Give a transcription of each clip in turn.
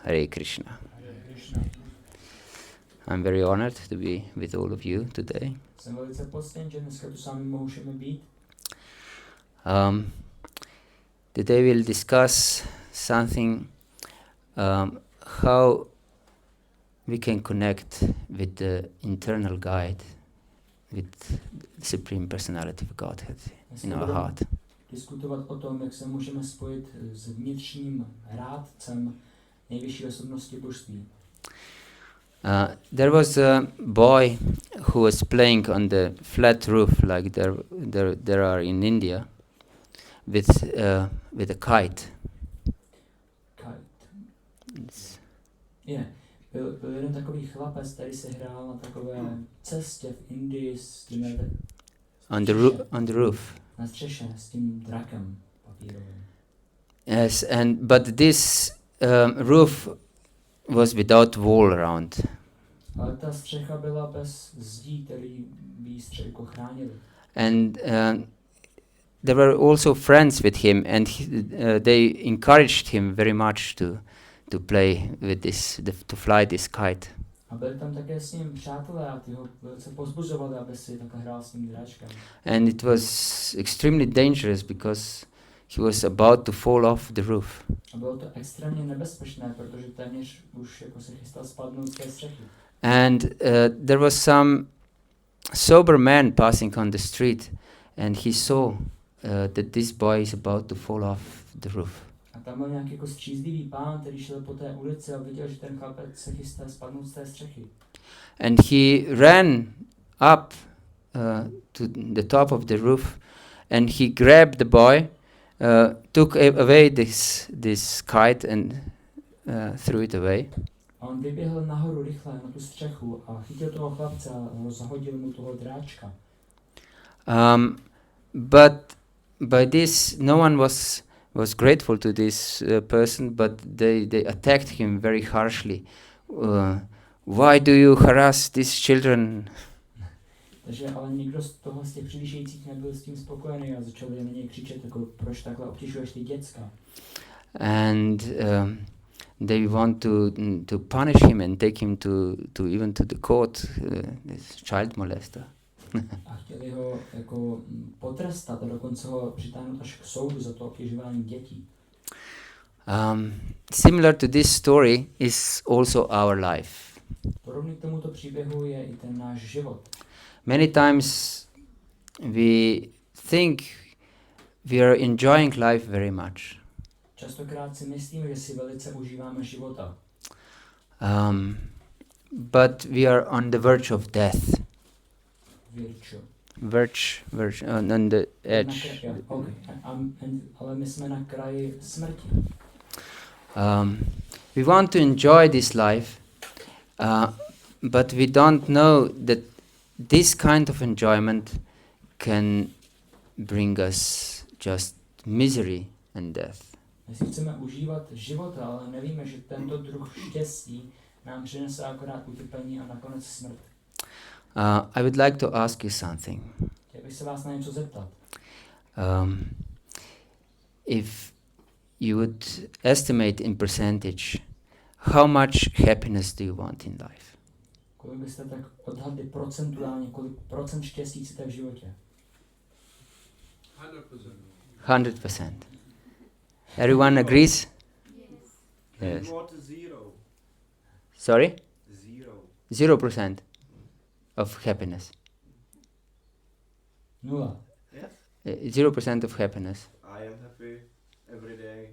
Hare Krishna. I'm very honored to be with all of you today. Jsem velice poctěn, že dneska tu s vámi můžeme být. Today we'll discuss something, how we can connect with the internal guide, with the Supreme Personality of Godhead in our heart. Diskutovat o tom, jak se můžeme spojit s vnitřním rádcem nejvyšší osobnosti božství. There was a boy who was playing on the flat roof, like there are in India, with a kite. Byl jeden takový chlapec, který se hrál na takové cestě v Indii s tím on the roof. Na střeše s tím drakem papírovým. Yes, but this roof was without wall around. Ale ta střecha byla bez zdí, který by ji střechu chránili. And there were also friends with him, and they encouraged him very much to play with this, to fly this kite. A byli tam také s ním přátelé a ty ho velice pozbuzovali, aby si takhle hrál s tím dráčkem. And it was extremely dangerous because he was about to fall off the roof. A bylo to extrémně nebezpečné, protože téměř už jako se chystal spadnout z té střechy. And there was some sober man passing on the street, and he saw that this boy is about to fall off the roof. A tam byl nějaký jako střízlivý pán, který šel po té ulici a viděl, že ten chlapec se chystá spadnout z té střechy. And he ran up to the top of the roof, and he grabbed the boy, took away this kite and threw it away. A on vyběhl nahoru rychle na tu střechu a chytil toho chlapce a zahodil mu toho dráčka. But by this, no one was grateful to this person, but they attacked him very harshly. Why do you harass these children? Takže ale nikdo z těch přihlížejících nebyl s tím spokojený a začali na něj křičet, jako proč takhle obtěžuješ ty děcka. And they want to punish him and take him to even to the court, this child molester. A chtěli ho jako potrestat a dokonce ho přitáhnout až k soudu za to obtěžování dětí. Similar to this story is also our life. Podobný k tomuto příběhu je i ten náš život. Many times we think we are enjoying life very much. Častokrát si myslíme, že si velice užíváme života. But we are on the verge of death. Verge, on the edge. Ale my jsme na kraji smrti. We want to enjoy this life, but we don't know that this kind of enjoyment can bring us just misery and death. My si chceme užívat života, ale nevíme, že tento druh štěstí nám přinese akorát utrpení a nakonec smrt. I would like to ask you something. Chtěl bych se vás na něco zeptat. If you would estimate in percentage, how much happiness do you want in life? Kolik byste tak odhadli procentuálně, kolik procent štěstí chcete v životě? 100%. Everyone agrees? Yes. Sorry? 0% of happiness. 0. 0% of happiness. I am happy every day,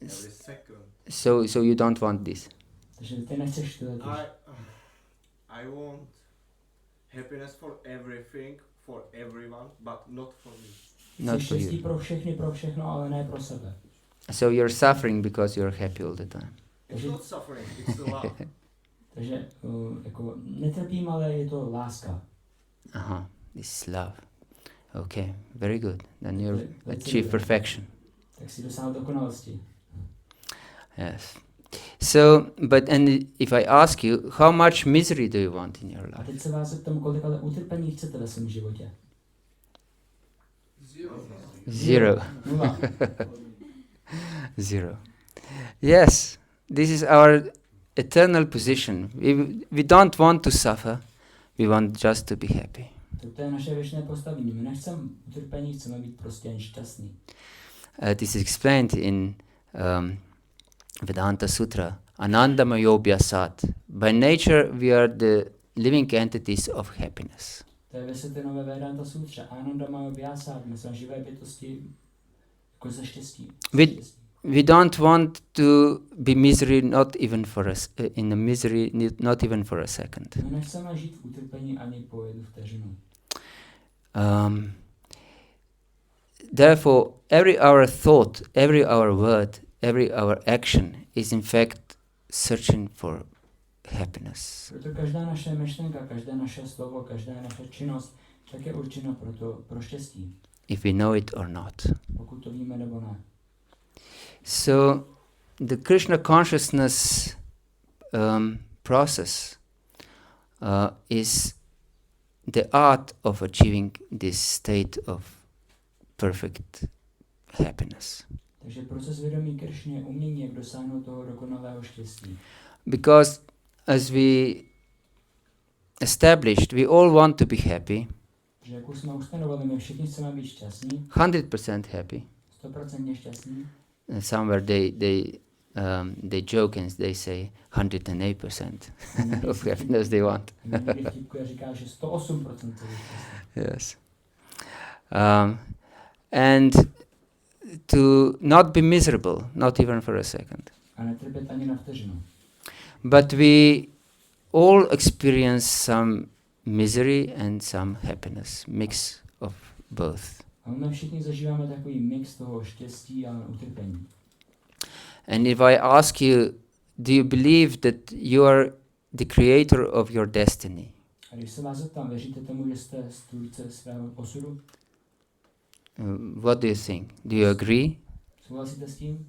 every second. So you don't want this? Takže ty nechceš tyhle. I want happiness for everything, for everyone, but not for me. Not for štěstí you. pro všechno, ale ne pro sebe. So you're suffering because you're happy all the time. It's not suffering, it's love. Takže jako netrpím, ale je to láska. Aha, this is love. Okay, very good. Then you'll achieve perfection. Tak si dosáhnout dokonalosti. Yes. So, and if I ask you, how much misery do you want in your life? A teď se vás zeptám, kolik ale utrpení chcete ve svém životě? Zero. 0. Zero. Yes, this is our eternal position. We don't want to suffer. We want just to be happy. To je naše věčné postavení. My nechceme utrpení, chceme být prostě jen šťastní. This is explained in Vedanta Sutra. Anandamayo-bhyasat. By nature, we are the living entities of happiness. To je vysvětleno ve Vedanta Sutře. Anandamayo-bhyasat. My jsme živé bytosti jako ze štěstí. We don't want to be misery, not even for us in a misery, not even for a second. My nechceme žít v utrpení ani po jednu vteřinu. Therefore, every our thought, every our word, every our action is in fact searching for happiness. Proto každá naše myšlenka, každé naše slovo, každá naše činnost tak je určena pro štěstí. If we know it or not. Pokud to víme nebo ne. So, the Krishna consciousness process is the art of achieving this state of perfect happiness. Takže proces vědomí Kršny je umění, jak dosáhnout toho dokonalého štěstí. Because as we established, we all want to be happy. Že jak už jsme ustanovili, my všichni chceme být šťastní. 100% happy. 100% šťastní. Somewhere they joke and they say 108% of happiness they want. Říká, že 108% Yes. And to not be miserable, not even for a second. A netrpět ani na vteřinu. But we all experience some misery and some happiness, mix of both. A my všichni zažíváme takový mix toho štěstí a utrpení. And if I ask you, do you believe that you are the creator of your destiny? A když se vás zeptám, věříte tomu, že jste strůjce svého osudu? What do you think? Do you agree Souhlasíte s tím?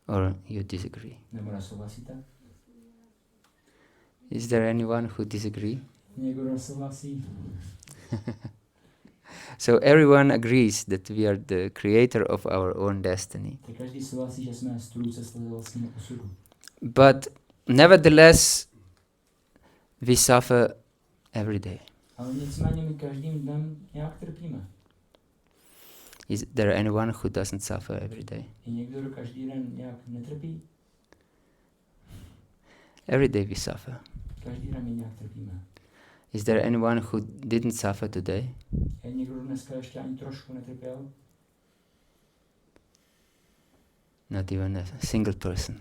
or you disagree? Nebo nesouhlasíte? Is there anyone who disagree? Někdo nesouhlasí? So everyone agrees that we are the creator of our own destiny. Tak každý souhlasí, že jsme strůjce svého vlastního osudu. But nevertheless, we suffer every day. Ale nicméně my každým dnem nějak trpíme. Is there anyone who doesn't suffer every day? Je někdo, kdo každý den nějak netrpí? Every day we suffer. Každý den my nějak trpíme. Is there anyone who didn't suffer today? Je někdo, kdo dneska ještě ani trošku netrpěl? Not even a single person.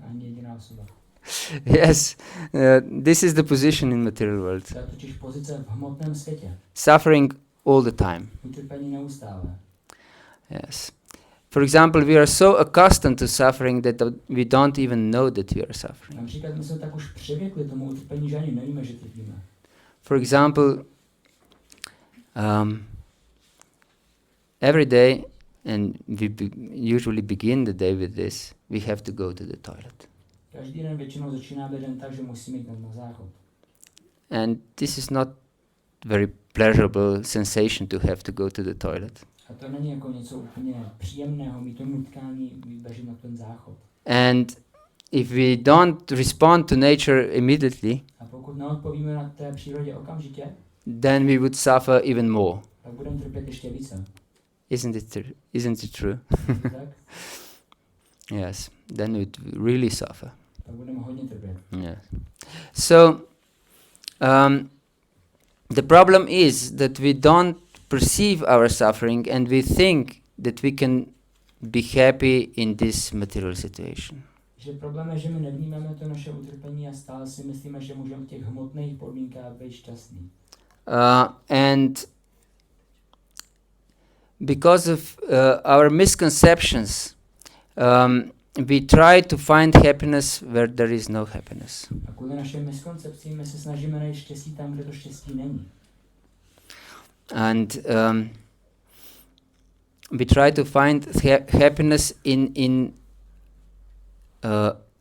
Ani jediná osoba. Yes, this is the position in material world. To je totiž pozice v hmotném světě. Suffering all the time. Utrpení neustále. Yes. For example, we are so accustomed to suffering that we don't even know that we are suffering. Například my jsme tak už přivykli tomu utrpení, že ani nevíme, že trpíme. For example, every day, and we usually begin the day with this, we have to go to the toilet. Každý den většinou začínáme den tak, že musíme jít na záchod. And this is not very pleasurable sensation to have to go to the toilet. A to není jako něco úplně příjemného, mít to nutkání, běžet na ten záchod. And if we don't respond to nature immediately, A pokud neodpovíme na té přírodě okamžitě, then we would suffer even more. tak budeme trpět ještě více. Isn't it true? Tak? Yes, then we would really suffer. Tak budeme hodně trpět. Yes. So, the problem is that we don't perceive our suffering and we think that we can be happy in this material situation. Že problém je, že my nevnímáme to naše utrpení a stále si myslíme, že můžeme v těch hmotných podmínkách být šťastní. And because of our misconceptions, we try to find happiness where there is no happiness. A kvůli našim miskoncepcím my se snažíme najít štěstí tam, kde to štěstí není. And we try to find happiness in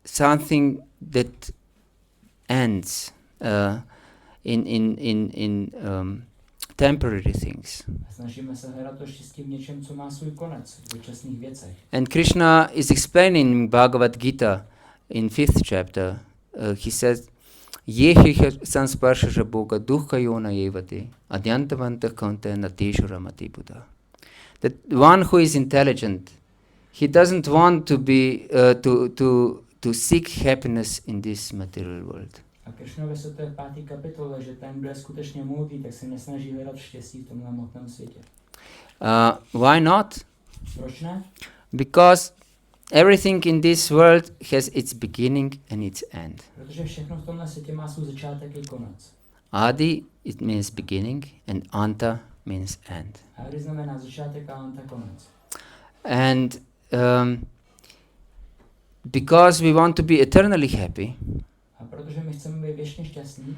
something that ends, in temporary things. Snažíme se hledat to štěstí v něčem, co má svůj konec, v dočasných věcech. And Krishna is explaining Bhagavad-gita in 5th chapter. He says, Yehi sansparsha bhoga dukkha yona yevati adyantavantah kante nateshu ramati buddha. That one who is intelligent, he doesn't want to be to seek happiness in this material world. A Krishna vysvětluje v 5. kapitole, že ten, kdo je skutečně moudrý, tak se nesnaží hledat štěstí v tomhle hmotném světě. Why not? Proč ne? Because everything in this world has its beginning and its end. Protože všechno v tomhle světě má svůj začátek i konec. Adi, it means beginning, and anta means end. Adi znamená začátek a anta konec. And because we want to be eternally happy, A protože my chceme být věčně šťastní,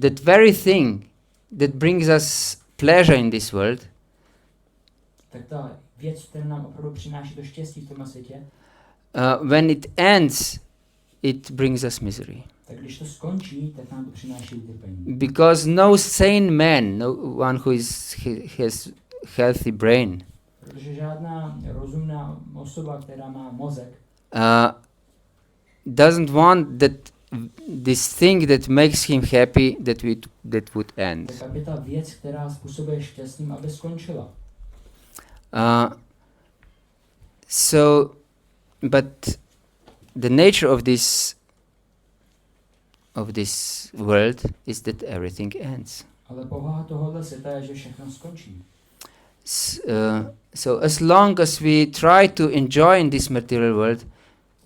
that very thing that brings us pleasure in this world, tak ta věc, která nám opravdu přináší to štěstí v tomhle světě, when it ends, it brings us misery. tak když to skončí, tak nám to přináší utrpení. Because no sane man, no one who has healthy brain, Protože žádná rozumná osoba, která má mozek, doesn't want that this thing that makes him happy that would end. tak aby ta věc, která způsobuje šťastným, aby skončila. But the nature of this world is that everything ends. Ale povaha tohohle světa je, že všechno skončí. So as long as we try to enjoy in this material world,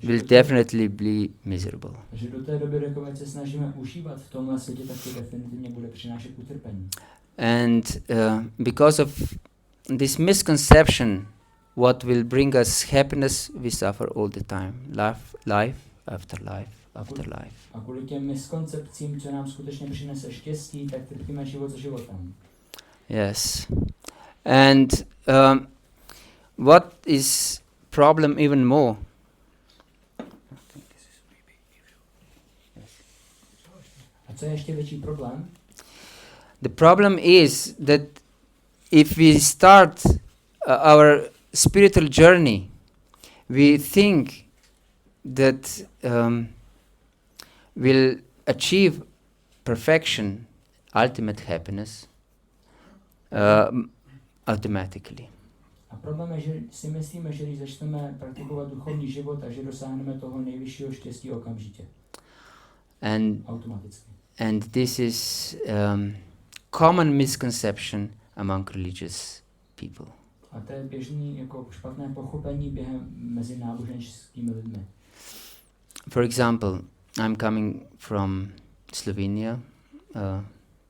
we'll definitely be miserable. Že do té doby, dokud se snažíme užívat v tomhle světě, tak to definitivně bude přinášet utrpení. And because of this misconception, what will bring us happiness, we suffer all the time. Life after life after life. A kvůli těm miskoncepcím, co nám skutečně přinese štěstí, tak trpíme život za životem. Yes. And what is problem even more? A co je ještě větší problém? The problem is that if we start our spiritual journey, we think that we'll achieve perfection, ultimate happiness, automatically. A problém je, že si myslíme, že když začneme praktikovat duchovní život a že dosáhneme toho nejvyššího štěstí okamžitě. Automaticky. And this is common misconception among religious people. A to je běžný jako špatné pochopení mezi náboženskými lidmi. For example, I'm coming from Slovenia,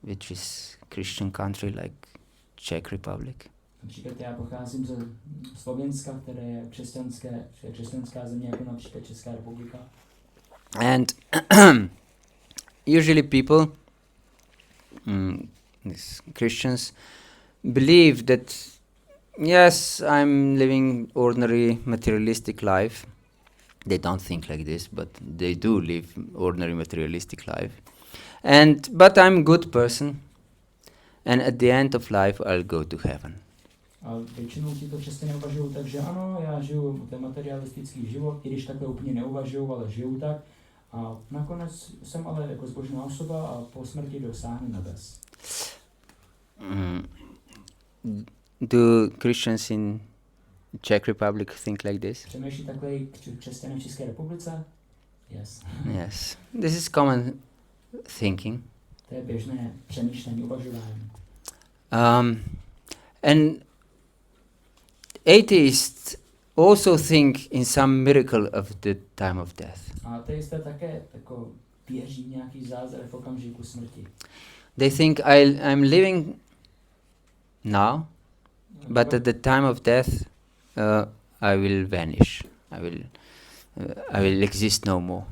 which is Christian country like Czech Republic. Například já pocházím ze Slovenska, které je křesťanská země, jako například Česká republika. And usually people, these Christians, believe that yes, I'm living ordinary materialistic life. They don't think like this, but they do live ordinary materialistic life. But I'm a good person, and at the end of life I'll go to heaven. A většinou tito křesťané uvažují tak, že ano, já žiju ten materialistický život, i když takhle úplně neuvažuju, ale žiju tak. A nakonec jsem ale jako zbožná osoba a po smrti dosáhnu nebes. Do Christians in Czech Republic think like this? Přemýšlí takhle i křesťané v České republice? Yes. Yes. This is common thinking. To je běžné přemýšlení, uvažování. And atheists also think in some miracle of the time of death. A ateisté také jako věří nějaký zázrak v okamžiku smrti. They think I'm living now, but at the time of death I will vanish. I will exist no more.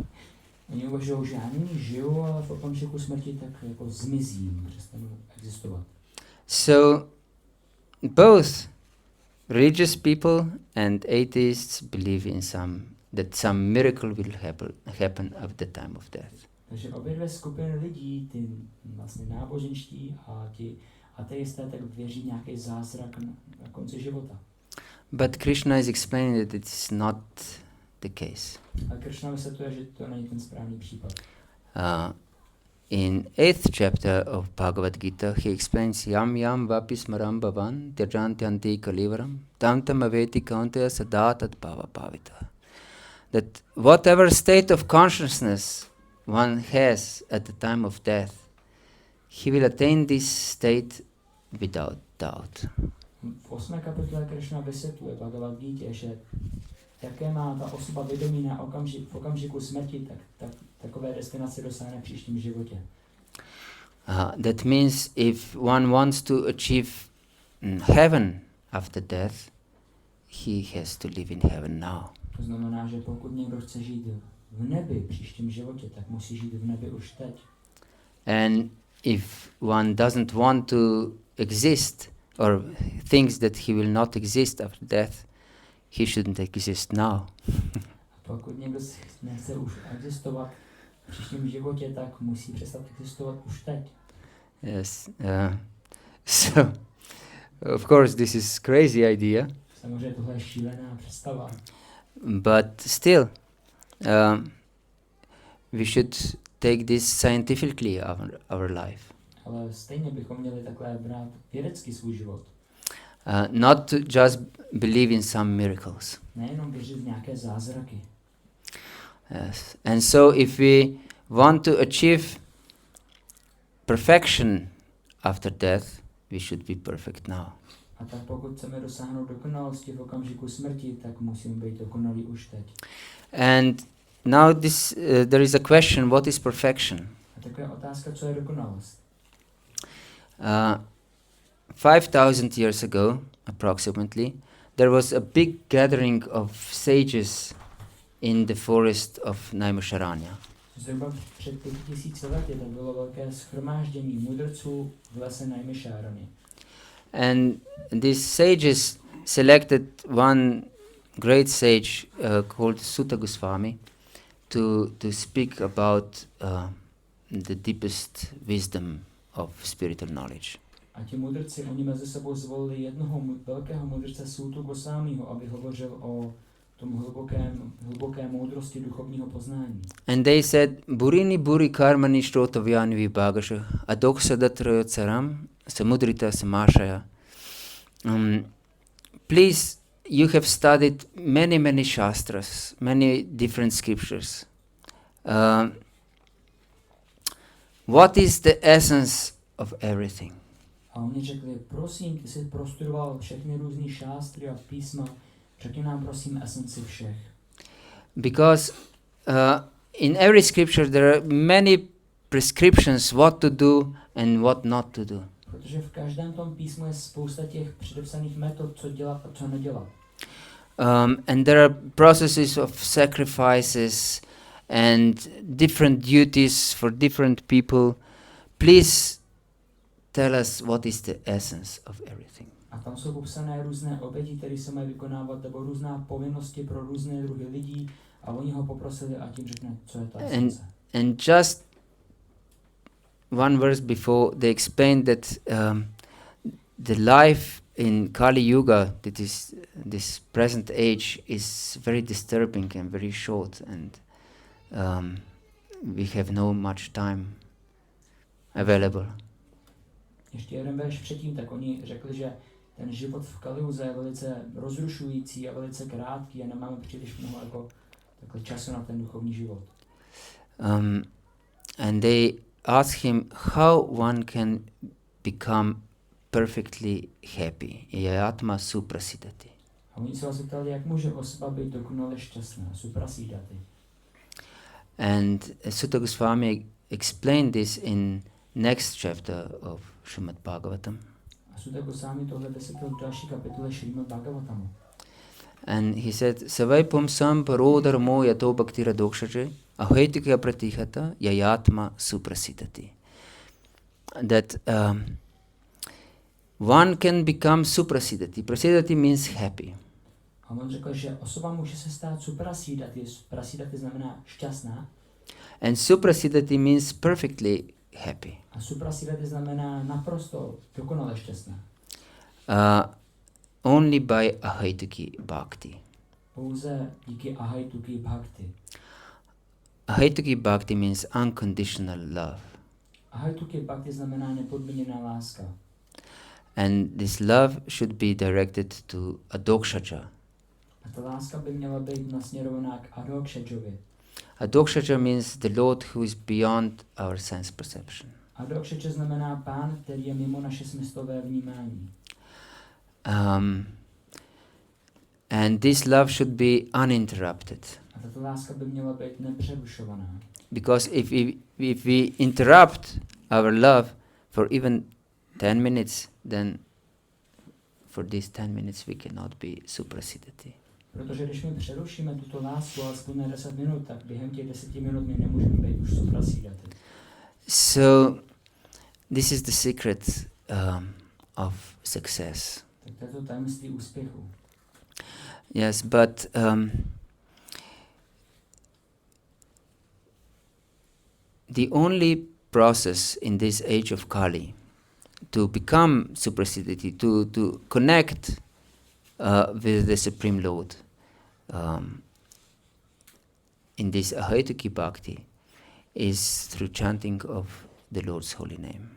Oni uvažují, že já nyní žiju, ale v okamžiku smrti tak jako zmizím, přestanu existovat. So both religious people and atheists believe in that some miracle will happen at the time of death. Takže obě dvě skupiny lidí, ty vlastně náboženští a ti ateisté, tak věří nějaký zázrak na konci života. But Krishna is explaining that it's not the case. A Krishna vysvětluje, že to není ten správný případ. In 8th chapter of Bhagavad-gita, he explains yam yam vapi smaram bhavan tyajanti kalivaram tam tam aveti kaunteya sada tat bhava bhavita. That whatever state of consciousness one has at the time of death, he will attain this state without doubt. V 8. kapitole Krishna vysvětluje Bhagavad-gítě, že jaké má ta osoba vědomí v okamžiku smrti, tak takové destinace dosáhne v příštím životě. That means if one wants to achieve heaven after death, he has to live in heaven now. To znamená, že pokud někdo chce žít v nebi v příštím životě, tak musí žít v nebi už teď. And if one doesn't want to exist or thinks that he will not exist after death, he shouldn't exist now. Pokud někdo nechce už existovat v příštím životě, tak musí přestat existovat už teď. Yes. So, of course, this is crazy idea. Samozřejmě tohle je šílená představa. But still, we should take this scientifically our life. Ale stejně bychom měli takhle brát vědecky svůj život. Not to just believe in some miracles. Nejenom věřit v nějaké zázraky. Yes. And so if we want to achieve perfection after death, we should be perfect now. A tak pokud chceme dosáhnout dokonalosti v okamžiku smrti, tak musíme být dokonalí už teď. And now there is a question, what is perfection? A taková otázka, co je dokonalost. 5,000 years ago, approximately, there was a big gathering of sages in the forest of Naimisharanya. Zhruba před 5000 lety to bylo velké shromáždění mudrců v lese Naimisharanya. And these sages selected one great sage called Sutta Goswami to speak about the deepest wisdom of spiritual knowledge. A ti mudrci, oni mezi sebou zvolili jednoho velkého mudrce Suttu Goswamiho, aby hovořil o tom hluboké moudrosti duchovního poznání. And they said, Burini buri karmani shrotavyani vibhagasha adoksadatra samudrita samashaya. Please, you have studied many shastras, many different scriptures. What is the essence of everything? A oni řekli, prosím, ty jsi prostudoval všechny různý šástry a písma, řekni nám prosím esenci všech. Because in every scripture there are many prescriptions what to do and what not to do. Protože v každém tom písmu je spousta těch předepsaných metod, co dělat a co nedělat. And there are processes of sacrifices and different duties for different people. Please tell us what is the essence of everything. A tam jsou popsané různé oběti, které se mají vykonávat, nebo různá povinnosti pro různé druhy lidí a oni ho poprosili a tím řekne, co je ta esence. And just one verse before, they explained that the life in Kali Yuga, that is this present age, is very disturbing and very short, and we have no much time available. Ještě jeden verš předtím, tak oni řekli, že ten život v Kaliuze je velice rozrušující a velice krátký a nemáme příliš mnoho jako takhle času na ten duchovní život. And they asked him how one can become perfectly happy. Yayatma suprasidati. A oni se vás ptali, jak může osoba být dokonale šťastná, suprasidati. And Sutta Goswami explained this in next chapter of Srimad Bhagavatam. A Sutta Goswami tohle vysvětlil v další kapitole Srimad Bhagavatamu. And he said, Savai pumsam parodharmo yato bhaktira dokshaje ahaitika pratihata yayatma suprasidati. That one can become suprasidati. Prasidati means happy. A on řekl, že osoba může se stát suprasidati. Suprasidati znamená šťastná. And suprasidati means perfectly happy. A suprasidati znamená naprosto dokonale šťastné. Only by ahaituki bhakti. Pouze díky ahaituki bhakti. Ahaituki bhakti means unconditional love. Ahaituki bhakti znamená nepodmíněná láska. And this love should be directed to adokshaja. A ta láska by měla být nasměrovaná k adokshajovi. Adokshaja means the Lord who is beyond our sense perception. Adokshaja znamená pán, který je mimo naše smyslové vnímání. And this love should be uninterrupted. A tato láska by měla být nepřerušovaná. Because if we interrupt our love for even 10 minutes, then for these 10 minutes we cannot be suprasidati. Protože když my přerušíme tuto lásku alespoň na 10 minut, tak během těch 10 minut my nemůžeme být už suprasidati. So this is the secret of success. Tak to je to tajemství úspěchu. Yes, but the only process in this age of Kali to become suprasidati, to connect with the Supreme Lord in this ahaituki bhakti is through chanting of the Lord's holy name.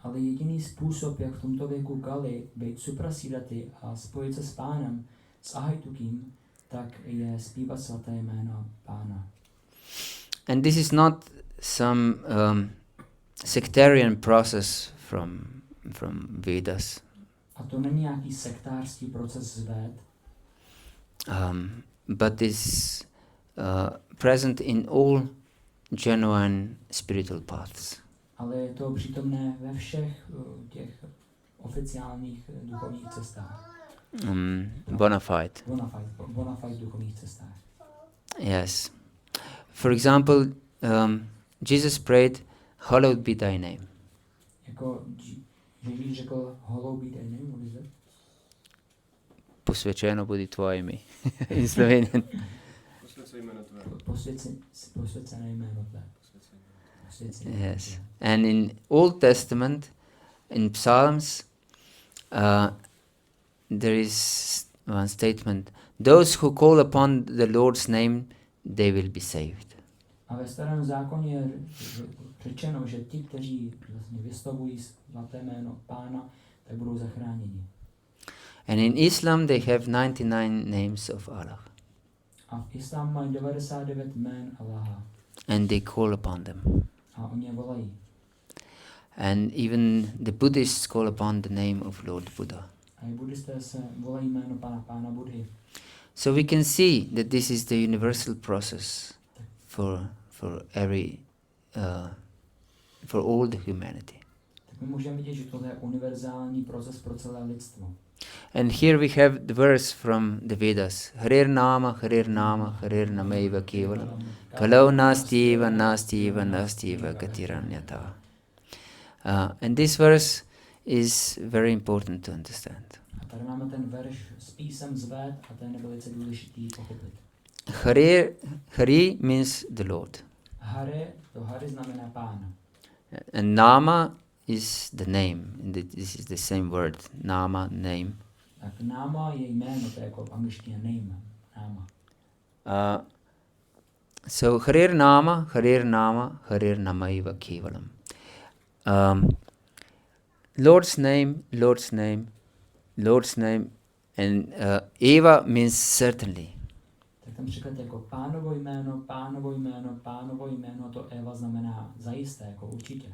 Ale jediný způsob, jak v tomto věku Kali být suprasidati a spojit se s pánem, s ahaitukim, tak je zpívat svaté jméno pána. And this is not some sectarian process from Vedas. A to není nějaký sektářský proces z Véd, But is present in all genuine spiritual paths. ale je to přítomné ve všech těch oficiálních duchovních cestách. Bona fide. Bona fide duchovních cestách. Yes. For example, Jesus prayed, "Hallowed be thy name." Jako Ježíš řekl, hallowed be thy name, what is it? Posvěceno budi tvoje jméno. In Slovenian. Posvěcené jméno tvé. Yes. And in Old Testament, in Psalms, there is one statement: "Those who call upon the Lord's name, they will be saved." A ve Starém zákoně je řečeno, že ti, kteří vlastně vyslovují svaté jméno pána, tak budou zachráněni. And in Islam, they have 99 names of Allah, A v islámu mají 99 jmén Allaha. and they call upon them. A oni je volají. And even the Buddhists call upon the name of Lord Buddha. A i buddhisté se volají jméno pána Buddhy. So we can see that this is the universal process for every for all the humanity. Tak my můžeme vidět, že tohle je univerzální proces pro celé lidstvo. And here we have the verse from the Vedas: Harir Nama, Harir Nama, Harir Namaiva Kevalam, Kalau Nastiva, Nastiva, Nastiva Gatiranyata. And this verse is very important to understand. A tady máme ten verš s písem z Véd a ten je velice důležitý pochopit. Hari means the Lord. Hare, to Hare znamená pán. And Nama is the name. This is the same word. Nama, name. Tak náma je jméno, to je jako v angličtině name. Náma. So Harir Nama, Harir Nama, Harir Namaiva Kevalam. Lord's name, Lord's name, Lord's name, and Eva means certainly. Tak tam překlad jako pánovo jméno, pánovo jméno, pánovo jméno, to Eva znamená zajisté, jako určitě.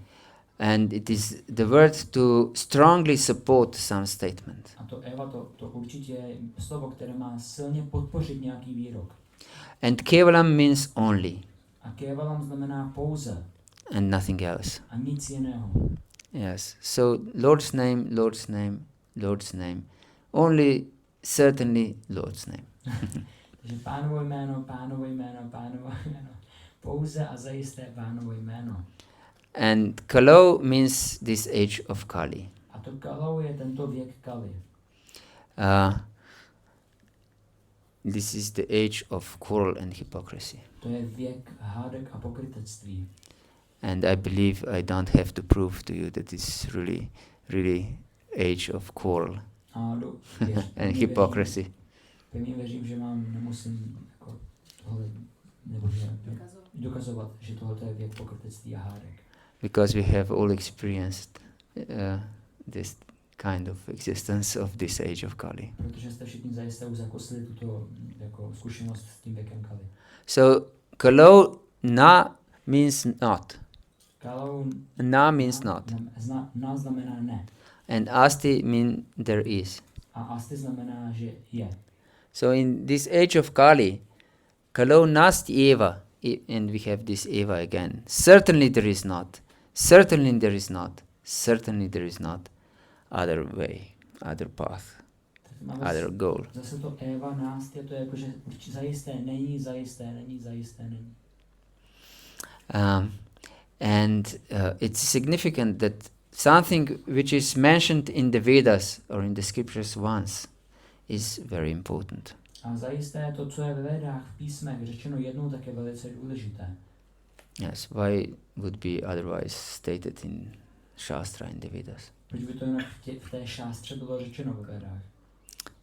And it is the word to strongly support some statement. A to Eva, to určitě je slovo, které má silně podpořit nějaký výrok. And Kevalam means only, A kevalam znamená pouze and nothing else. a nic jiného. Yes. So Lord's name, Lord's name, Lord's name. Only certainly Lord's name. Takže pánovo jméno, pánovo jméno, pánovo jméno. Pouze a zajisté pánovo jméno. And Kalau means this age of Kali. A to Kalau je tento věk Kali. this is the age of quarrel and hypocrisy. To je věk hádek a pokrytectví. And I believe I don't have to prove to you that it's really age of quarrel and hypocrisy. Pevně věřím, že vám nemusím jako tohle, nebo že dokazovat, že tohle je věk pokrytectví a hádek. Because we have all experienced this kind of existence of this age of Kali. Protože jste všichni zajisté už zakusili tuto jako zkušenost s tím věkem Kali. So kalau na means not. Kalau Na means not. Na znamená ne. And asti mean there is. A asti znamená, že je. So in this age of Kali, kalau nasti eva, and we have this eva again. Certainly there is not. Certainly there is not. Certainly there is not. Other way, other path, other goal. Zase to eva nást je to jako, že zajisté není, zajisté není, zajisté není. And it's significant that something which is mentioned in the Vedas or in the scriptures once is very important. A zajisté to, co je ve Védách v písmech řečeno jednou, tak je velice důležité. Yes, why would be otherwise stated in Shastra, in the Vedas? Proč by to jinak v té šástře bylo řečeno ve Védách?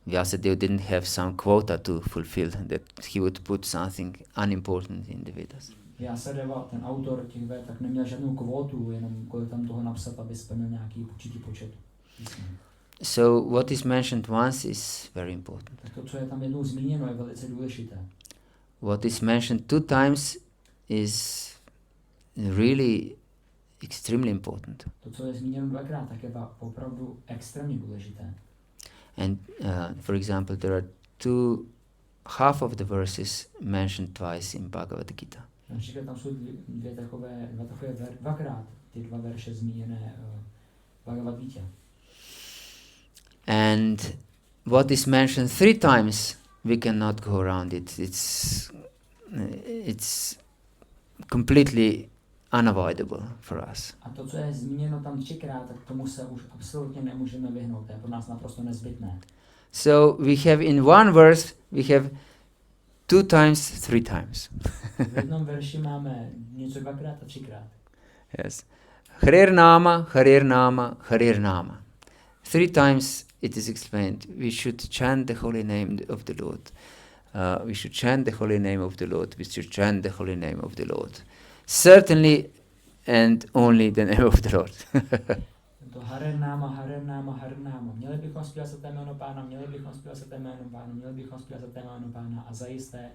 Vyasadeva didn't have some quota to fulfill, that he would put something unimportant in the Vedas. Vyasadeva, ten autor těch Véd, tak neměl žádnou kvótu, jenom kolik tam toho napsat, aby splnil nějaký určitý počet písmen. So what is mentioned once is very important. Tak to, co je tam jednou zmíněno, je velice důležité. What is mentioned 2 times is really extremely important. To, co je zmíněno 2krát, tak je opravdu extrémně důležité. And for example, there are half of the verses mentioned twice in Bhagavata-gita. Například tam jsou dvakrát ty 2 verše zmíněné Bhagavad-gita. And what is mentioned 3 times, we cannot go around it. It's completely unavoidable for us. A to, co je zmíněno tam 3krát, tak tomu se už absolutně nemůžeme vyhnout. To je pro nás naprosto nezbytné. So we have in one verse, we have 2 times, 3 times. V jednom verši máme něco 2krát a 3krát. Yes. Harir Nama, Harir Nama, Harir Nama. 3 times it is explained. We should chant the holy name of the Lord. We should chant the holy name of the Lord. We should chant the holy name of the Lord. Certainly and only the name of the Lord. To Harir Nama, Harir Nama, Harir Nama. Měli bychom zpívat svaté jméno Pána, měli bychom zpívat svaté jméno Pána, měli bychom zpívat svaté jméno Pána a zajisté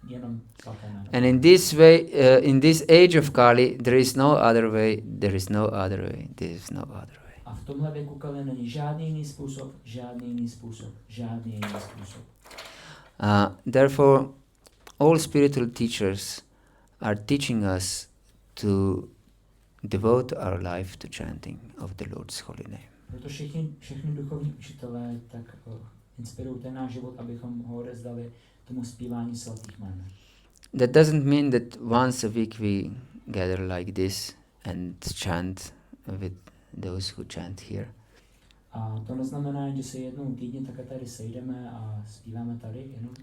jenom svaté jméno. And in this way, in this age of Kali, there is no other way, there is no other way, there is no other way. A v tomhle věku Kali není žádný jiný způsob, žádný jiný způsob, žádný jiný způsob. Therefore, all spiritual teachers are teaching us to devote our life to chanting of the Lord's holy name. Proto všechny duchovní učitelé tak inspirují ten náš život, abychom ho odezdali tomu zpívání svatých jmén. That doesn't mean that once a week we gather like this and chant with those who chant here. A to neznamená, že se jednou týdně také tady sejdeme a zpíváme tady jenom.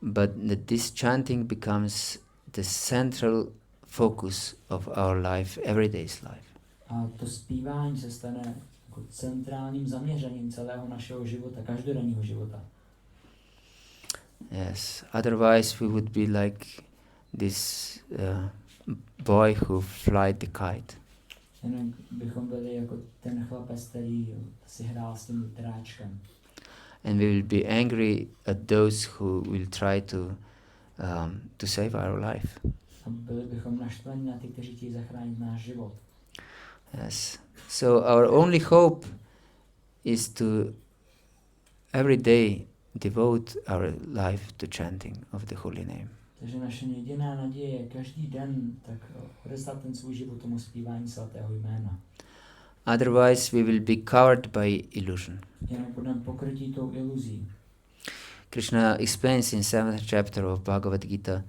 But that this chanting becomes the central focus of our life, everyday's life. A to zpívání se stane jako centrálním zaměřením celého našeho života, každodenního života. Yes, otherwise we would be like this boy who flied the kite. Jinak bychom byli jako ten chlapec, který si hrál s tím tráčkem. And we will be angry at those who will try to save our life. A byli bychom naštvaní na ty, kteří chtějí zachránit náš život. Yes. So our only hope is to every day devote our life to chanting of the holy name. Takže naše jediná naděje je každý den tak odeslat ten svůj život tomu zpívání svatého jména. Otherwise we will be covered by illusion. Jinak budeme pokrytí tou iluzí. Krishna explains in 7th chapter of Bhagavad-gita,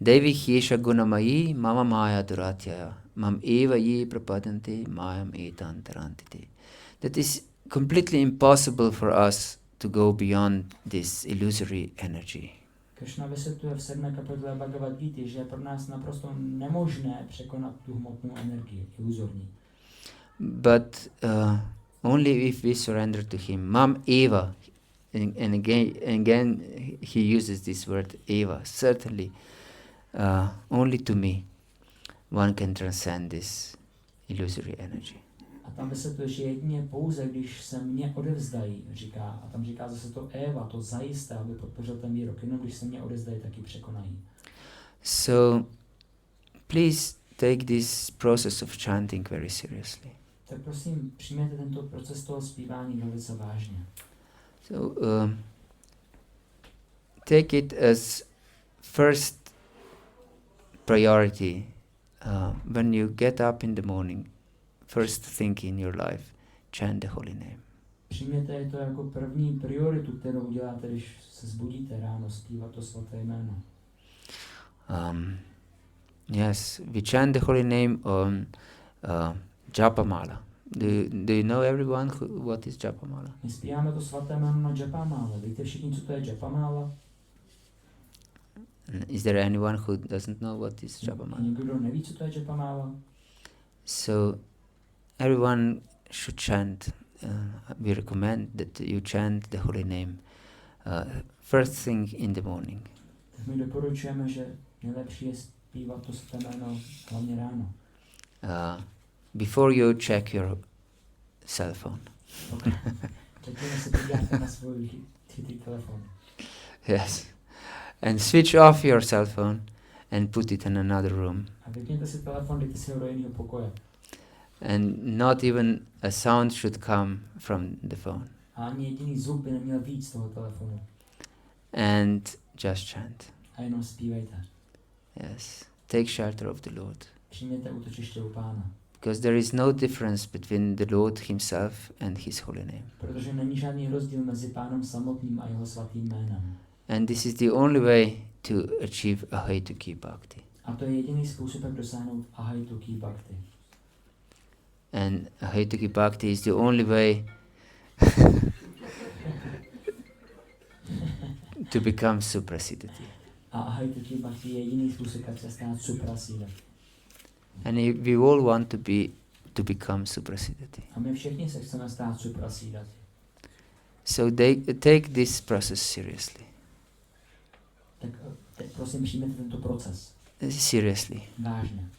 Devi hyesha gunamayi mama maya duratyaya mam eva ye prapadanti mayam etan tarantiti. That is completely impossible for us to go beyond this illusory energy. Krishna vysvětluje v 7. kapitole Bhagavad-gíty, že je pro nás naprosto nemožné překonat tu hmotnou energii, iluzorní. But only if we surrender to him. Mam eva. And again he uses this word eva. Certainly, only to me one can transcend this illusory energy. A tam vysvětluje, že jedině pouze, když se mě odevzdají, říká, a tam říká zase to Eva, to zajisté, aby podpořil ten výrok, jenom když se mě odevzdají, taky překonají. So, please take this process of chanting very seriously. Tak prosím, přijměte tento proces toho zpívání velice vážně. So, take it as first priority when you get up in the morning. First thing in your life, chant the holy name. Přijměte to jako první prioritu, kterou uděláte, když se zbudíte ráno, zpívat to svaté jméno. Yes, we chant the holy name on Japamala. Do you know everyone what is Japamala? My zpíváme to svaté jméno na Japamala. Víte všichni, co to je Japamala? Is there anyone who doesn't know what is Japamala? Někdo neví, co to je Japamala? So everyone should chant. We recommend that you chant the holy name first thing in the morning. Tak my doporučujeme, že nejlepší je zpívat to svaté jméno hlavně ráno. Before you check your cell phone. Předtím se podíváte na svůj chytrý telefon. Yes. And switch off your cell phone and put it in another room. A vypněte si telefon, dejte si ho do jiného pokoje. And not even a sound should come from the phone. A ani jediný zvuk by neměl víc z toho telefonu. And just chant. A jenom zpívejte. Yes. Take shelter of the Lord. Přijměte útočiště u Pána. Because there is no difference between the Lord himself and his holy name. Protože není žádný rozdíl mezi Pánem samotným a jeho svatým jménem. And this is the only way to achieve ahituki bhakti. A to je jediný způsob, jak dosáhnout ahituki bhakti. And ahituki bhakti is the only way to become suprasiddhati. A ahituki bhakti je jediný způsob, jak se stát suprasiddhati. And we all want to become suprasiddhati. A my všichni se chceme stát suprasiddhati. So they take this process seriously. Tak prosím, přijměte tento proces. Seriously. Vážně.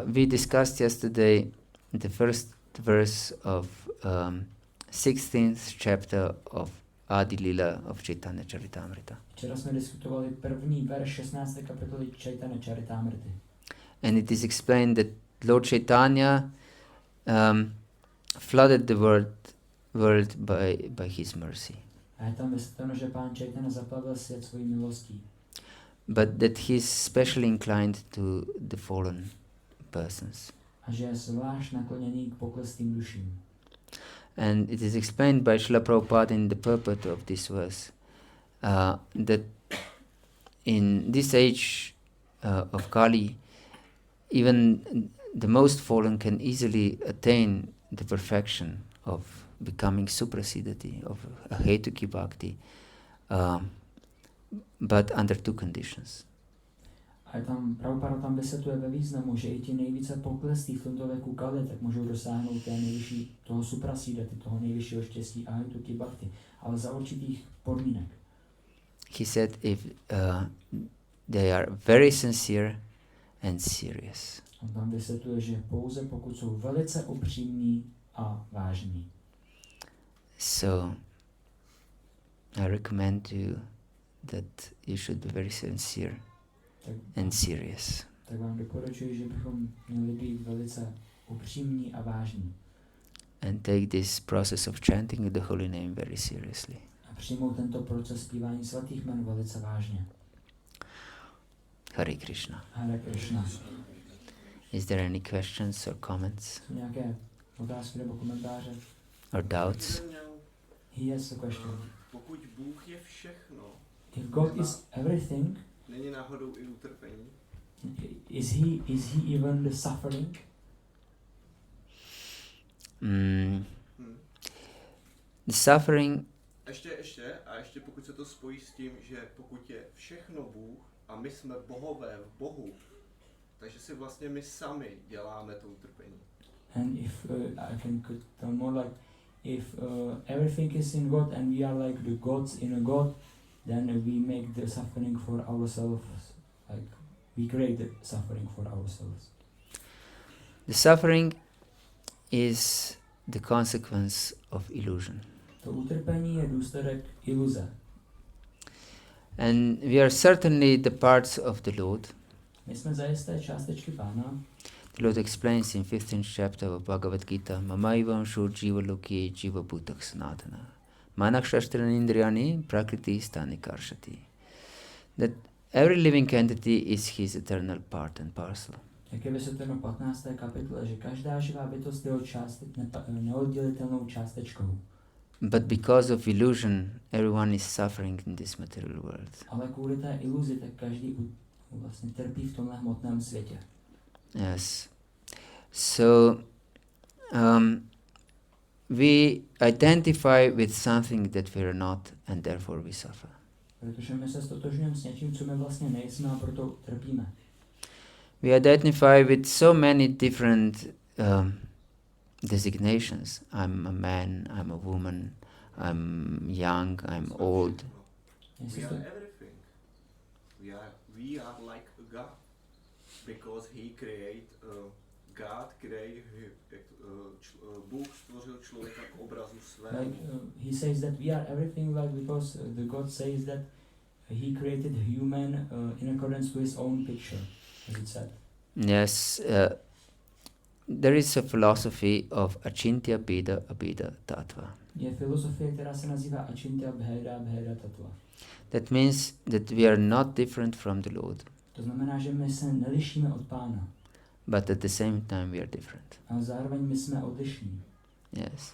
We discussed yesterday the first verse of 16th chapter of Adi Lila of Chaitanya Charitamrita. Včera jsme diskutovali první verš 16. kapitoly Chaitanya Charitamrity. And it is explained that Lord Caitanya flooded the world by his mercy. A je tam vysvětleno, že Pán Chaitanya zaplavil svět svojí milostí. But that he is specially inclined to the fallen persons. A že je zvlášť nakloněný k poklestným duším. And it is explained by Srila Prabhupada in the purport of this verse that in this age of Kali, even the most fallen can easily attain the perfection of becoming suprasiddhati, of ahituki bhakti, but under two conditions. A je tam, Prabhupada tam vysvětluje ve významu, že i ti nejvíce poklestí v tomto věku Kali, tak můžou dosáhnout té nejvyšší, toho suprasiddhati, toho nejvyššího štěstí ahituki bhakti, ale za určitých podmínek. He said if they are very sincere and serious. On tam vysvětluje, že pouze pokud jsou velice upřímní a vážní. So I recommend you that you should be very sincere and serious. Tak vám doporučuji, že bychom měli být velice upřímní a vážní. And take this process of chanting the holy name very seriously. A přijmout tento proces zpívání svatých jmen velice vážně. Hare Krishna. Hare Krishna. Is there any questions or comments Jsou nějaké otázky nebo komentáře? or doubts? He has a question. Pokud Bůh je všechno, If God is everything, není náhodou i utrpení? is he even the suffering? The suffering ještě pokud se to spojí s tím, že pokud je všechno Bůh a my jsme bohové v Bohu, takže si vlastně my sami děláme to utrpení. And if I can tell more like, if everything is in God and we are like the gods in a God, then we make the suffering for ourselves, like we create the suffering for ourselves. The suffering is the consequence of illusion. To utrpení je důsledek iluze. And we are certainly the parts of the Lord. My jsme zajisté částečky Pána. The Lord explains in 15th chapter of Bhagavata-dharma, Mamaivam Shur Jiva Loki Jiva Bhutak Sanatana Manakshashtran Indriyani Prakriti Stani Karshati. That every living entity is his eternal part and parcel. Jak je vysvětleno v 15. kapitole, že každá živá bytost je neoddělitelnou částečkou. But because of illusion, everyone is suffering in this material world. Ale kvůli té iluzi, tak každý vlastně trpí v tomhle hmotném světě. Yes. So we identify with something that we are not, and therefore we suffer. Protože my se stotožňujeme s něčím, co my vlastně nejsme, a proto trpíme. We identify with so many different designations. I'm a man, I'm a woman, I'm young, I'm old. We are everything. We are like a God, because He Bůh stvořil člověka k obrazu svému. Like he says that we are everything, like because the God says that He created human in accordance to His own picture, as it said. Yes, there is a philosophy of achintya bheda abheda tattva. Je filozofie, která se nazývá achintya bheda abheda tattva. That means that we are not different from the Lord, To znamená, že my se nelišíme od Pána, but at the same time we are different. ale zároveň my jsme odlišní. Yes,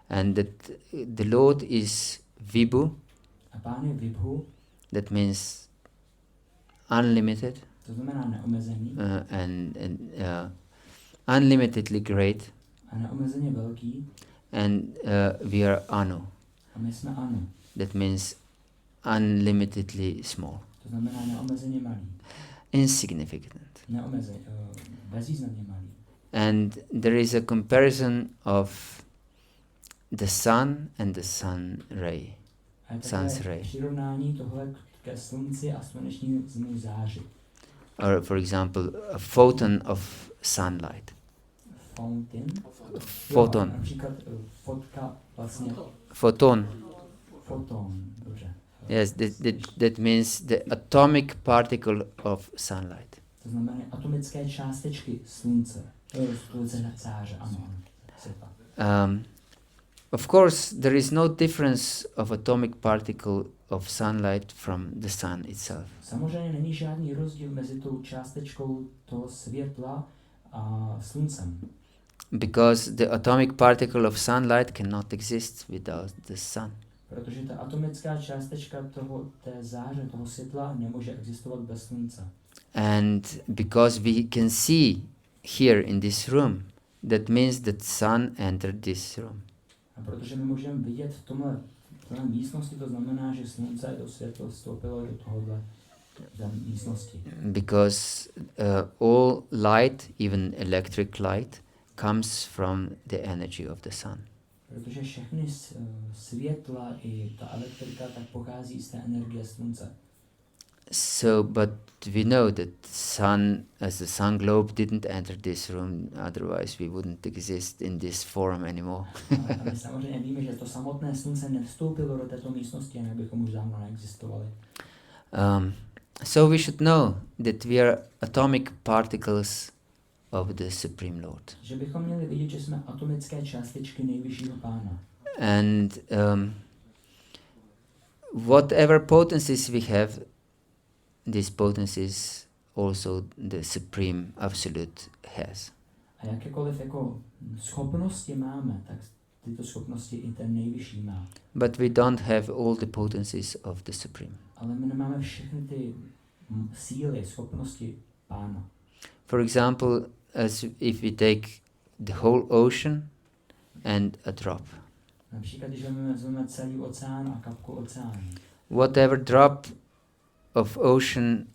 and that the Lord is Vibhu. A Pán je Vibhu, That means unlimited to znamená neomezený, and unlimitedly great, a neomezeně velký, and we are Anu. a my jsme Anu. That means unlimitedly small, To znamená neomezeně malý, insignificant. neomezeně, bezvýznamně malý. And there is a comparison of the sun and the sun ray. A je Sun's takové ray. přirovnání tohle ke slunci a slunečnímu záři. Or for example, a photon of sunlight. Fountain. Photon. Jo, například fotka vlastně. Photon. Foton, dobře. Yes, that means the atomic particle of sunlight. To znamená atomické částečky slunce. Slunce záře, ano. Světla. Of course, there is no difference of atomic particle of sunlight from the sun itself. Samozřejmě není žádný rozdíl mezi tou částečkou toho světla a sluncem. Because the atomic particle of sunlight cannot exist without the sun. Protože ta atomická částečka té záře, toho světla nemůže existovat bez slunce. And because we can see here in this room, that means that sun entered this room. A protože my můžeme vidět v tomhle místnosti, to znamená, že slunce, to světlo vstoupilo do tohohle místnosti. Because all light, even electric light, comes from the energy of the sun. Protože všechny světla i ta elektrika tak pochází z té energie slunce. So, but we know that sun, as the sun globe, didn't enter this room. Otherwise, we wouldn't exist in this form anymore. A my samozřejmě víme, že to samotné slunce nevstoupilo do této místnosti, jinak bychom už dávno neexistovali. So we should know that we are atomic particles of the Supreme Lord. Že bychom měli vidět, že jsme atomické částečky nejvyššího Pána. And whatever potencies we have, these potencies also the Supreme Absolute has. A jakékoliv jako schopnosti máme, tak tyto schopnosti i ten nejvyšší má. But we don't have all the potencies of the Supreme. Ale my nemáme všechny ty síly, schopnosti Pána. For example, as if we take the whole ocean and a drop. Například, když vezmeme celý oceán a kapku oceánu. Whatever drop of ocean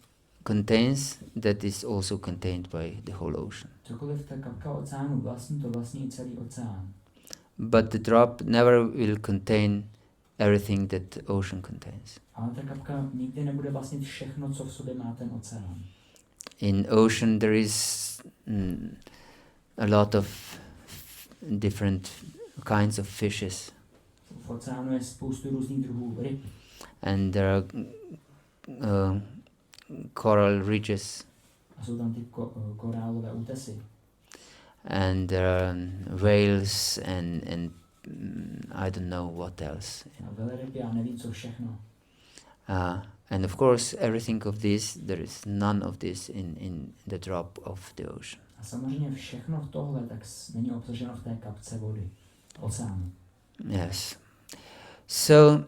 contains, that is also contained by the whole ocean. Cokoliv ta kapka oceánu vlastní, to vlastní celý oceán. But the drop never will contain everything that ocean contains. Ale ta kapka nikdy nebude vlastnit všechno, co v sobě má ten oceán. In ocean there is a lot of different kinds of fishes. V oceánu je spoustu různých druhů ryb. And there are coral ridges. A jsou tam ty korálové útesy. And there are whales and I don't know what else. A velryby, já nevím co všechno. And of course everything of this, there is none of this in the drop of the ocean. A samozřejmě všechno tohle tak není obsaženo v té kapce vody, oceánu. Yes. So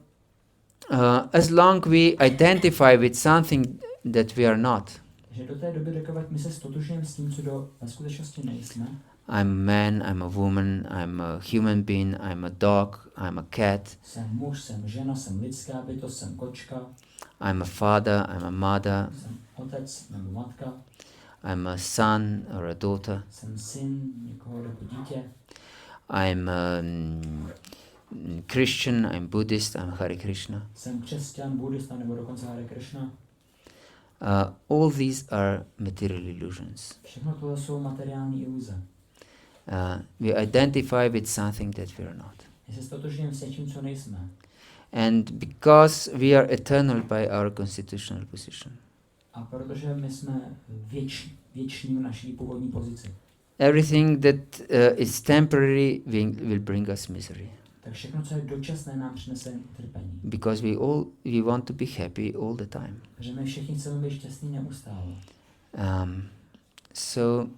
as long we identify with something that we are not. Takže do té doby, dokud my se stotožňujeme s tím, co ve skutečnosti nejsme. I'm a man, I'm a woman, I'm a human being, I'm a dog, I'm a cat. Jsem muž, jsem žena, jsem lidská bytost, jsem kočka. I'm a father, I'm a mother. Jsem otec nebo matka. I'm a son or a daughter. Jsem syn někoho nebo dítě. I'm Christian, I'm Buddhist, I'm Hare Krishna. Jsem křesťan, buddhista nebo dokonce Hare Krishna. All these are material illusions. Všechno tohle jsou materiální iluze. We identify with something that we are not. My se stotožňujeme s něčím, co nejsme. And because we are eternal by our constitutional position. A protože my jsme věční v naší původní pozici. Everything that is temporary will bring us misery. Tak všechno, co je dočasné, nám přinese utrpení. Because we want to be happy all the time. Protože my všichni chceme být šťastní neustále. So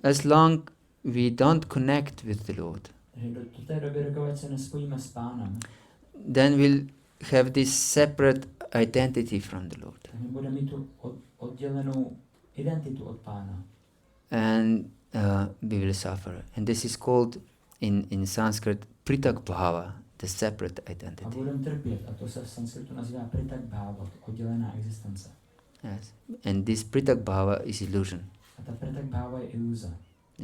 as long we don't connect with the Lord, Takže do té doby, dokud se nespojíme s Pánem, then we'll have this separate identity from the Lord. tak my budeme mít tu oddělenou identitu od Pána. And we will suffer. And this is called in Sanskrit pritak bhava, the separate A identity. budeme trpět. A to se v sanskritu nazývá pritak bhava, oddělená existence. Yes. And this pritak bhava is illusion. A ta pritak bhava je iluze.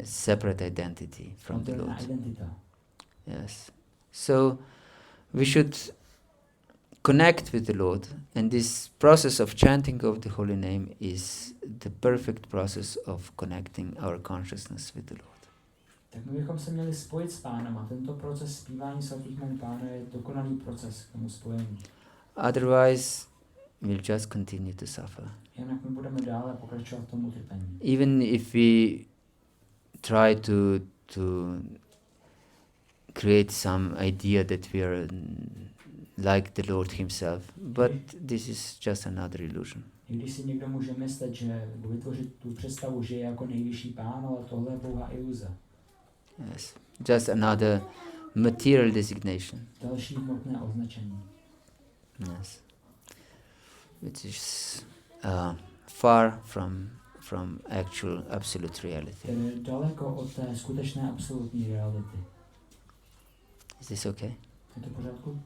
A separate identity from the Oddělená Lord. identita. Yes. So we should connect with the Lord, and this process of chanting of the holy name is the perfect process of connecting our consciousness with the Lord. Tak my bychom se měli spojit s Pánem a tento proces zpívání svatých jmen Pána je dokonalý proces k tomu spojení. Otherwise, we'll just continue to suffer. Jinak my budeme dále pokračovat v tom utrpení. Even if we try to create some idea that we are like the Lord himself, but this is just another illusion. I když si někdo může myslet, že vytvořit tu představu, že je jako nejvyšší Pán, ale tohle je pouhá iluze. Yes, just another material designation. Další hmotné označení. Yes, which is far from actual absolute reality. Které je daleko od té skutečné absolutní reality. Is this okay? Je to v pořádku?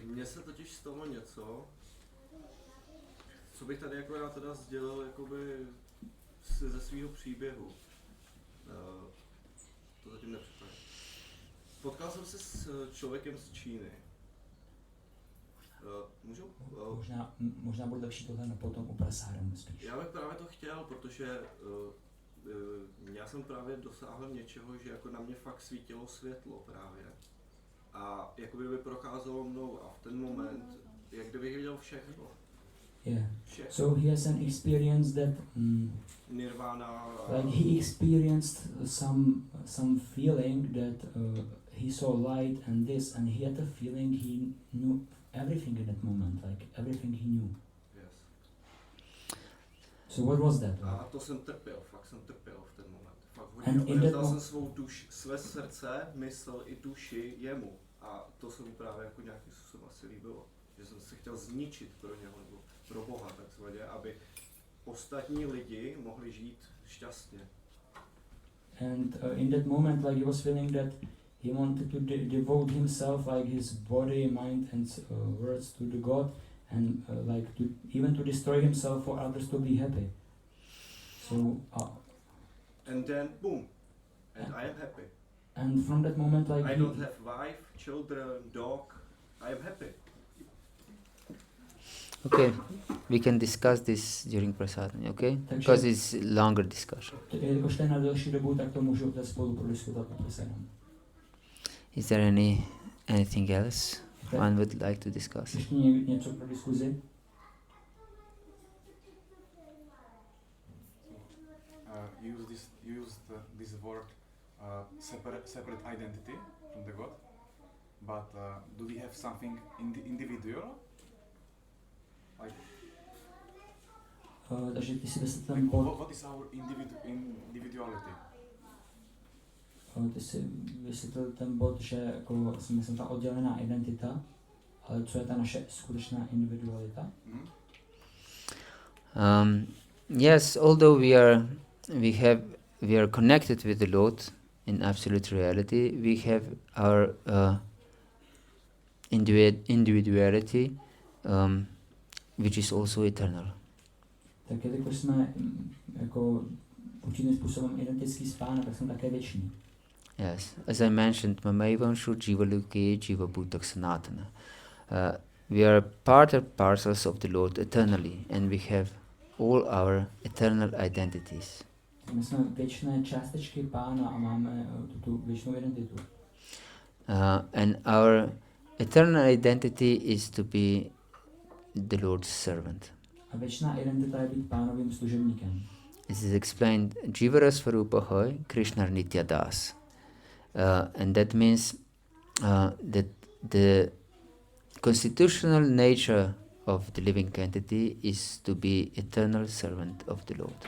Mně se totiž stalo něco, co bych tady jako rád teda sdělil jakoby ze svého příběhu. To zatím nepřipadá. Potkal jsem se s člověkem z Číny. Můžu? Možná bude lepší tohle na potom u prasárem spíš. Já bych právě to chtěl, protože já jsem právě dosáhl něčeho, že jako na mě fakt svítilo světlo právě. A jakoby by procházelo mnou a v ten moment, jak kdybych viděl všechno. Yeah. Všechno. So he has an experience that Nirvana. like he experienced some feeling that he saw light and this, and he had a feeling he knew everything in that moment, like everything he knew. Yes. So what was that? A to jsem trpěl, fakt jsem trpěl v ten moment. Fakt odevzdal jsem svou své srdce, mysl i duši jemu. A to se mu právě jako nějakým způsobem asi líbilo. Že jsem se chtěl zničit pro něho, nebo pro Boha takzvaně, aby ostatní lidi mohli žít šťastně. And in that moment, like he was feeling that He wanted to devote himself, like his body, mind, and words to the God, and like to even to destroy himself for others to be happy. So. And then boom, and I am happy. And from that moment, like I don't have wife, children, dog. I am happy. Okay, we can discuss this during prasad, okay? Because it's longer discussion. Jakož to je na delší dobu, tak to můžu spolu prodiskutovat po prasadám. Is there anything else one would like to discuss? Ještě něco pro diskuzi? You used this word separate identity from the God, but do we have something individual? Like, takže ty si vysvětlil ten bod. What is our individuality? Ty si vysvětlil ten bod, že jako si myslím ta oddělená identita, ale co je ta naše skutečná individualita? Yes, although we are connected with the Lord in absolute reality, we have our individuality, which is also eternal. Tak jelikož jsme jako určitým způsobem identický s Pánem, tak jsme také věční. Yes, as I mentioned, Mamaivanshu Jiva Luke Jiva Bhutak Sanatana. We are part and parcels of the Lord eternally, and we have all our eternal identities. My jsme věčné částečky Pána a máme tu věčnou identitu. And our eternal identity is to be the Lord's servant. A věčná identita je být Pánovým služebníkem. This is explained Jivara Svarupahoy Krishna Nitya Das. And that means that the constitutional nature of the living entity is to be eternal servant of the Lord.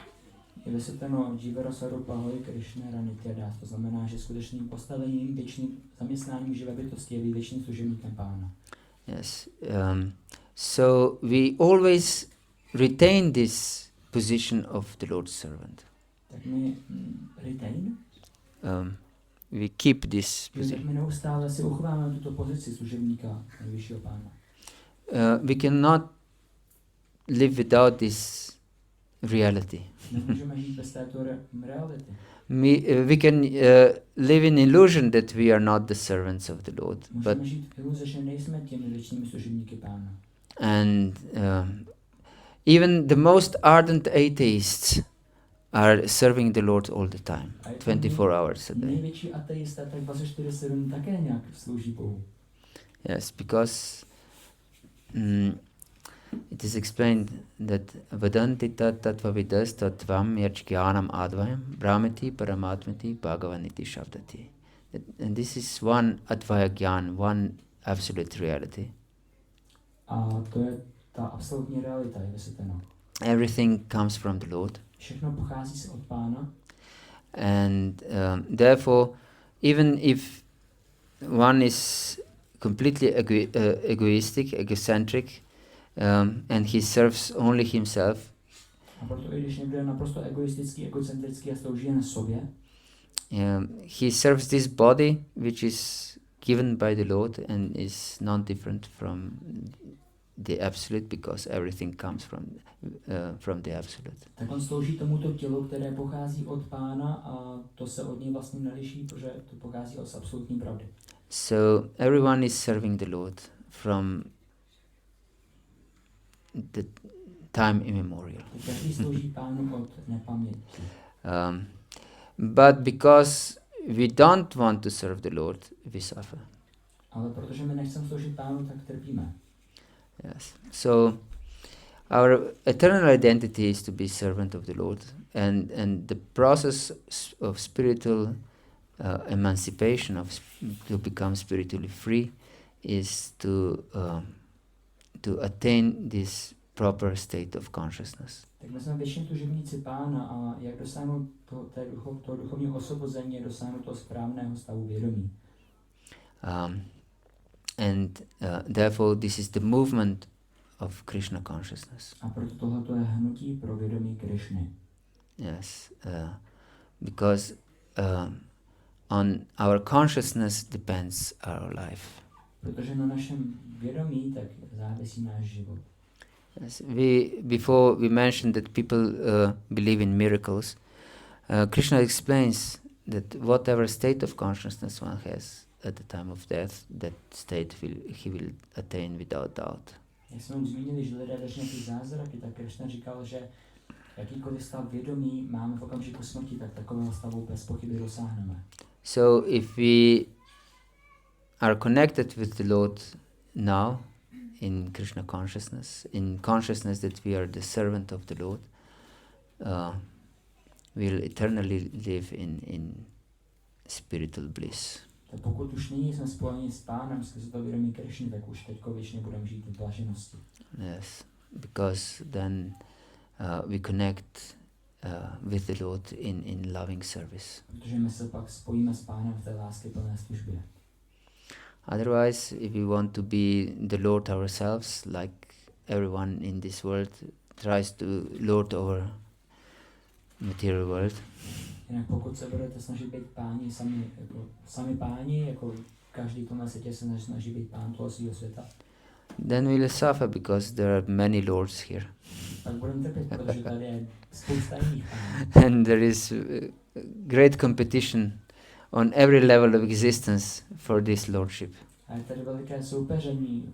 Je vysvětleno Jivara Svarupahoy Krishna Nitya Das. To znamená, že skutečným postavením, věčným zaměstnáním živé bytosti je být věčným služebníkem Pána. Yes. So we always retain this position of the Lord's servant. Tak my retain? We keep this Tak position. my neustále si uchováme tuto pozici služebníka nejvyššího Pána. We cannot live without this reality. Nemůžeme žít bez této reality. We can live in illusion that we are not the servants of the Lord. Můžeme žít v iluzi, že nejsme těmi věčnými služebníky Pána. And even the most ardent atheists are serving the Lord all the time, 24 hours a day. Největší ateista tak 24/7 také nějak slouží Bohu. Yes, because it is explained that Vadanti tattvavidas tattvam yarjnanam advayam brahmati paramatmati bhagavaniti shabdati. And this is one advaya gyan, one absolute reality. A to je ta absolutní realita, je vysvětleno. Everything comes from the Lord. Všechno pochází se od Pána. And therefore, even if one is completely egoistic, egocentric, and he serves only himself, A proto i když někdo je naprosto egoistický, egocentrický a slouží jen sobě, he serves this body which is given by the Lord and is non-different from the absolute, because everything comes from the absolute. tak on slouží tomuto tělu, které pochází od Pána, a to se od něj vlastně neliší, protože to pochází od absolutní pravdy. So everyone is serving the Lord from the time immemorial. Každý slouží Pánu od nepaměti. But because we don't want to serve the Lord, we suffer. Ale protože my nechceme sloužit Pánu, tak trpíme. Yes. So our eternal identity is to be servant of the Lord, and the process of spiritual emancipation, to become spiritually free, is to attain this proper state of consciousness. Tak my jsme většině služebníci Pána, a jak dosáhnout toho duchovního osvobození, je dosáhnout toho správného stavu vědomí. And therefore this is the movement of Krishna consciousness. A proto tohleto je hnutí pro vědomí Krišny. Yes, because on our consciousness depends our life. Protože na našem vědomí tak závisí náš život. Yes, before we mentioned that people believe in miracles, Krishna explains that whatever state of consciousness one has at the time of death, that state he will attain without doubt. Jak jsme už zmínili, že lidé drží nějaký zázraky, tak Krishna říkal, že jakýkoliv stav vědomí máme v okamžiku smrti, tak takového stavu bez pochyby dosáhneme. So if we are connected with the Lord now in Krishna consciousness, in consciousness that we are the servant of the Lord, we'll eternally live in spiritual bliss. Tak pokud už nyní jsme spojeni s Pánem skrze to vědomí Krishny, tak už teďko věčně budeme žít v blaženosti. Yes, because then we connect with the Lord in loving service. Protože my se pak spojíme s Pánem v té láskyplné službě. Otherwise, if we want to be the Lord ourselves, like everyone in this world tries to lord over material world, Jinak pokud se budete snažit být páni, sami páni, jako každý to na světě se snaží být pán toho svého světa, then we'll suffer because there are many lords here. tak budeme trpět, protože tady je spousta jiných pánů. And there is great competition on every level of existence for this lordship. A je tady veliké soupeření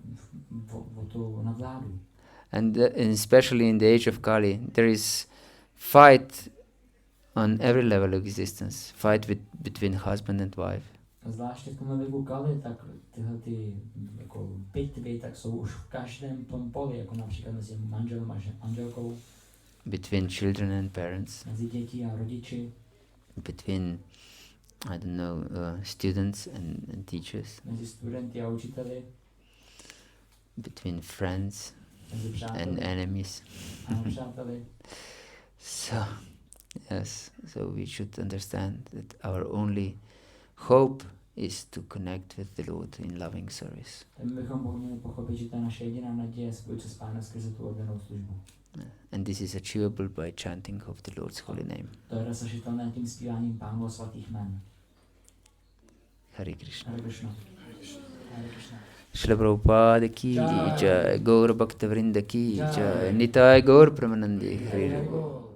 o tu nadvládu. And especially in the age of Kali, there is fight on every level of existence. Fight between husband and wife. A zvláště v tomhle věku Kali, tak tyhle ty jako bitvy, tak jsou už v každém tom poli, jako například mezi manželem a manželkou. Between children and parents. Mezi děti a rodiči. Between, I don't know, students and teachers. Mezi studenty a učiteli. Between friends Mezi přáteli and enemies. a nepřáteli. So, yes, so we should understand that our only hope is to connect with the Lord in loving service. My bychom měli pochopit, že ta naše jediná naděje spojit se s Pánem skrze tu oddanou službu. And this is achievable by chanting of the Lord's holy name. To je dosažitelné tím zpíváním Pánova svatých jmen. Hare Krishna. Hare Krishna. Hare Krishna. Shri Prabhupada ki Jai. jai, Gaur Bhakta Vrinda ki jai, Nitai Gaur Pramanandi. Hare Hare Krishna.